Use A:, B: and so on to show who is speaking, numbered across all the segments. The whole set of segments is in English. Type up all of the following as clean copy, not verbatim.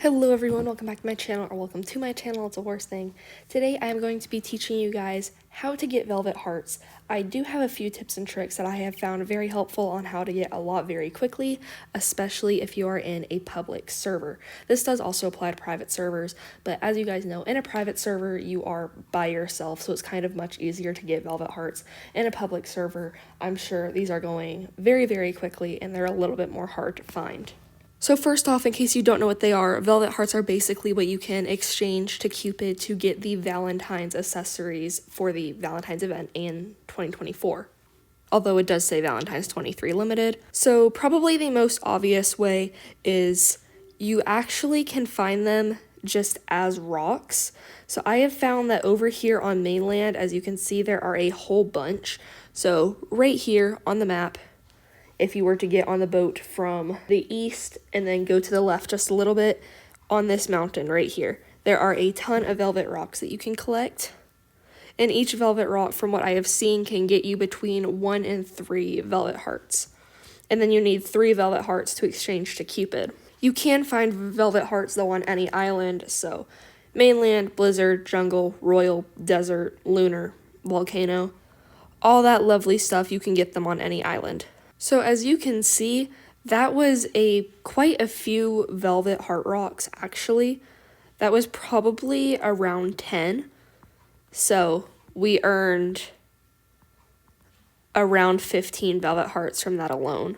A: Hello everyone, welcome back to my channel, or welcome to my channel, it's a horse thing. Today I am going to be teaching you guys how to get velvet hearts. I do have a few tips and tricks that I have found very helpful on how to get a lot very quickly, especially if you are in a public server. This does also apply to private servers, but as you guys know, in a private server you are by yourself, so it's kind of much easier to get velvet hearts. In a public server, I'm sure these are going very, very quickly and they're a little bit more hard to find. So first off, in case you don't know what they are, velvet hearts are basically what you can exchange to Cupid to get the Valentines accessories for the Valentines event in 2024. Although it does say Valentine's 23 limited. So probably the most obvious way is you actually can find them just as rocks. So I have found that over here on mainland, as you can see, there are a whole bunch. So right here on the map, if you were to get on the boat from the east and then go to the left just a little bit, on this mountain right here, there are a ton of velvet rocks that you can collect. And each velvet rock, from what I have seen, can get you between 1 and 3 velvet hearts. And then you need 3 velvet hearts to exchange to Cupid. You can find velvet hearts though on any island, so mainland, blizzard, jungle, royal, desert, lunar, volcano, all that lovely stuff, you can get them on any island. So as you can see, that was quite a few velvet heart rocks, actually. That was probably around 10. So we earned around 15 velvet hearts from that alone.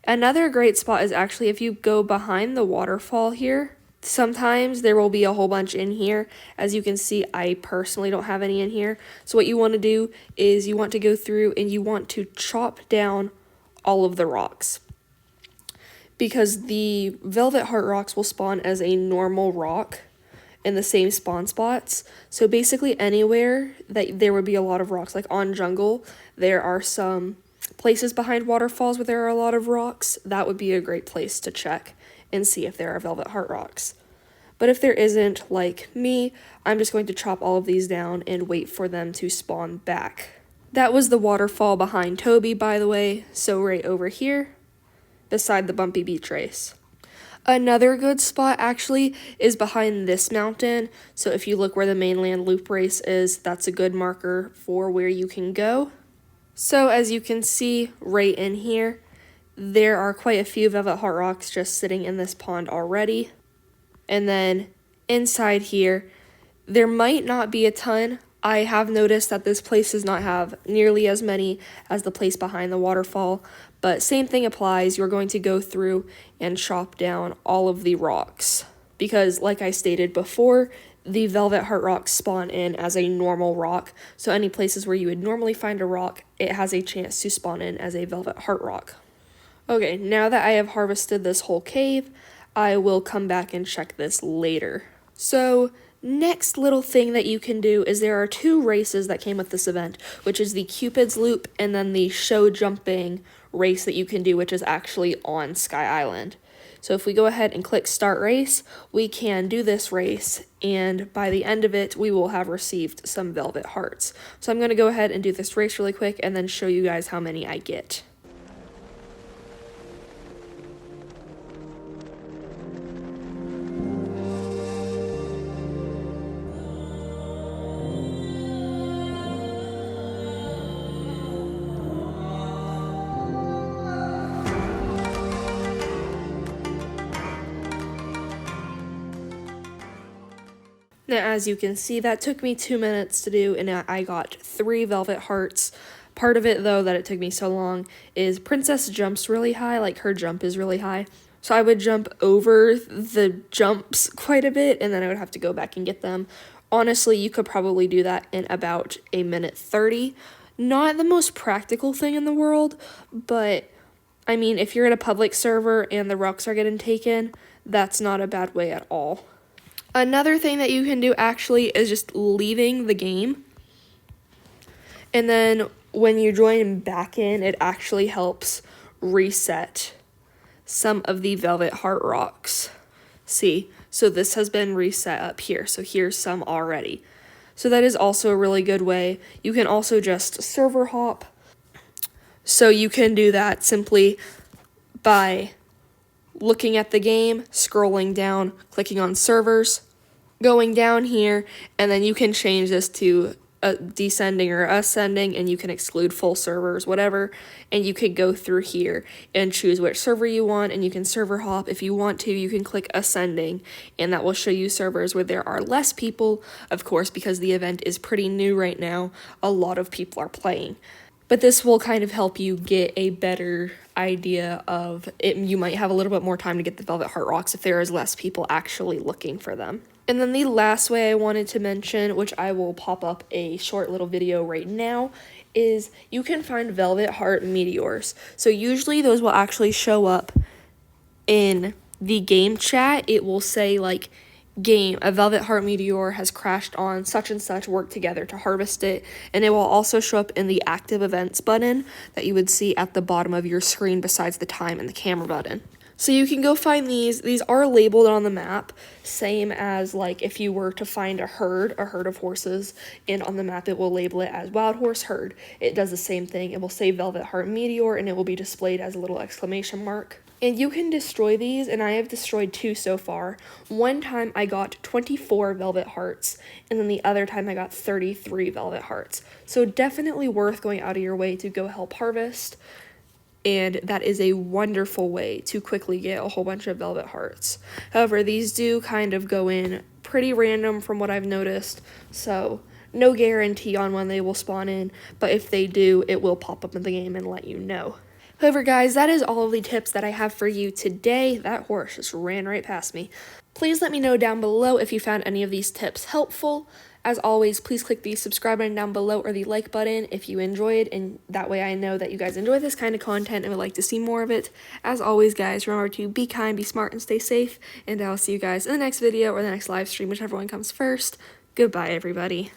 A: Another great spot is actually if you go behind the waterfall here. Sometimes there will be a whole bunch in here. As you can see, I personally don't have any in here. So what you want to do is you want to go through and you want to chop down all of the rocks. Because the velvet heart rocks will spawn as a normal rock in the same spawn spots. So basically anywhere that there would be a lot of rocks, like on jungle, there are some places behind waterfalls where there are a lot of rocks. That would be a great place to check and see if there are velvet heart rocks. But if there isn't, like me, I'm just going to chop all of these down and wait for them to spawn back. That was the waterfall behind Toby, by the way, so right over here, beside the bumpy beach race. Another good spot, actually, is behind this mountain, so if you look where the mainland loop race is, that's a good marker for where you can go. So as you can see, right in here, there are quite a few velvet heart rocks just sitting in this pond already. And then inside here, there might not be a ton. I have noticed that this place does not have nearly as many as the place behind the waterfall, but same thing applies. You're going to go through and chop down all of the rocks because, like I stated before, the velvet heart rocks spawn in as a normal rock. So any places where you would normally find a rock, it has a chance to spawn in as a velvet heart rock. Okay, now that I have harvested this whole cave, I will come back and check this later. So, next little thing that you can do is there are 2 races that came with this event, which is the Cupid's Loop and then the show jumping race that you can do, which is actually on Sky Island. So if we go ahead and click Start Race, we can do this race, and by the end of it, we will have received some velvet hearts. So I'm going to go ahead and do this race really quick and then show you guys how many I get. Now, as you can see, that took me 2 minutes to do, and I got 3 velvet hearts. Part of it, though, that it took me so long is Princess jumps really high, like her jump is really high. So I would jump over the jumps quite a bit, and then I would have to go back and get them. Honestly, you could probably do that in about 1:30. Not the most practical thing in the world, but I mean, if you're in a public server and the rocks are getting taken, that's not a bad way at all. Another thing that you can do actually is just leaving the game. And then when you join back in, it actually helps reset some of the velvet heart rocks. See, so this has been reset up here. So here's some already. So that is also a really good way. You can also just server hop. So you can do that simply by looking at the game, scrolling down, clicking on servers, going down here, and then you can change this to descending or ascending, and you can exclude full servers, whatever, and you could go through here and choose which server you want, and you can server hop. If you want to, you can click ascending, and that will show you servers where there are less people. Of course, because the event is pretty new right now, a lot of people are playing. But this will kind of help you get a better idea of it. You might have a little bit more time to get the Velvet Heart Rocks if there is less people actually looking for them. And then the last way I wanted to mention, which I will pop up a short little video right now, is you can find Velvet Heart meteors. So usually those will actually show up in the game chat. It will say like, game, a Velvet Heart meteor has crashed on such and such, work together to harvest it, and it will also show up in the active events button that you would see at the bottom of your screen besides the time and the camera button. So you can go find these are labeled on the map, same as like if you were to find a herd of horses, and on the map it will label it as wild horse herd. It does the same thing. It will say Velvet Heart meteor, and it will be displayed as a little exclamation mark. And you can destroy these, and I have destroyed 2 so far. One time I got 24 Velvet Hearts, and then the other time I got 33 Velvet Hearts. So definitely worth going out of your way to go help harvest, and that is a wonderful way to quickly get a whole bunch of Velvet Hearts. However, these do kind of go in pretty random from what I've noticed, so no guarantee on when they will spawn in, but if they do, it will pop up in the game and let you know. However, guys, that is all of the tips that I have for you today. That horse just ran right past me. Please let me know down below if you found any of these tips helpful. As always, please click the subscribe button down below or the like button if you enjoyed, and that way I know that you guys enjoy this kind of content and would like to see more of it. As always, guys, remember to be kind, be smart, and stay safe, and I'll see you guys in the next video or the next live stream, whichever one comes first. Goodbye, everybody.